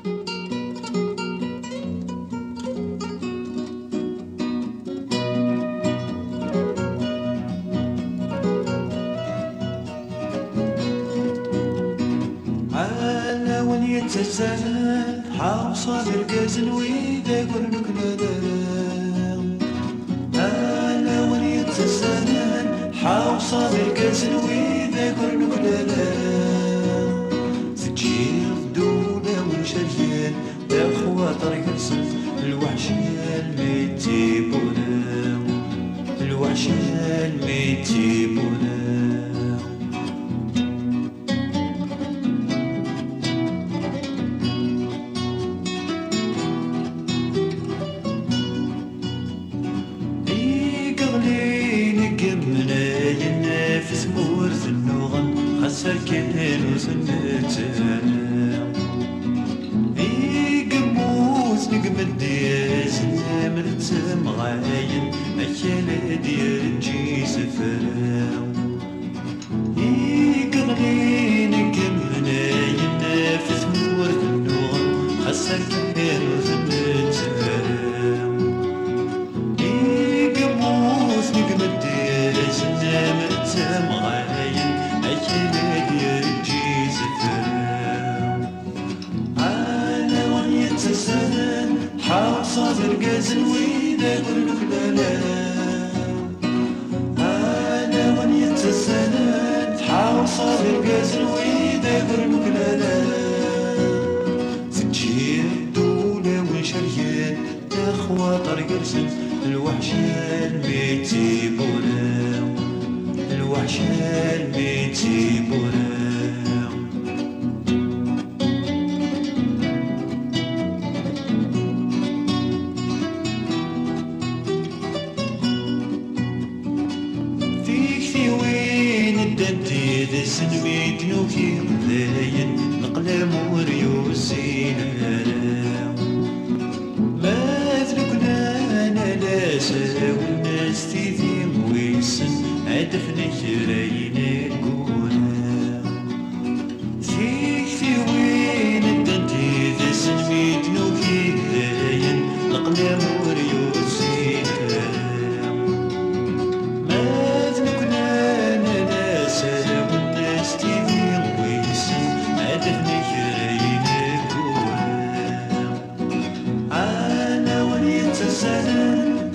على ولية الزمان حاوصة بركز ويدا قرنك ندام. على ولية الزمان حاوصة بركز ويدا قرنك ندام. تجيب دولة وشجال داخوة طريق الصف الوحش الميتيبونا، الوحش الميتيبونا. ساكن وسنتنا يقموز نقمد دياز نمرت مغاين أكل ديال جي سفراو يقغلي نقمنا ينافس مورد النوغ خساكن وسنتنا يقموز نقمد دياز نمرت مغاين أكل حاوصة برقز ويدا قرنك دلام. أنا ونية السنة حاوصة برقز ويدا قرنك دلام. تجيب دولة وشريان تاخوى طريق رسم الوحش الميتيبونا، الوحش الميتيبونا. سنبيت نوكي ذاين نقلم وريوسين هلا ما ذلكنا انا لا ساوي الناس تيثيم ويسن عدفني راين نقولا فيك في وين الدنتي ذا سنبيت نوكي ذاين نقلم وريوسين هلا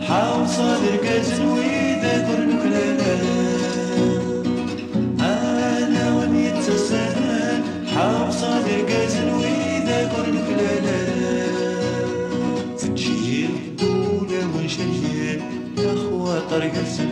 حاوصة برقز ويدا قرنك دلام. أنا ونية السنة حاوصة برقز ويدا قرنك دلام. تجيب دولة وشجال يا أخوة طريق السن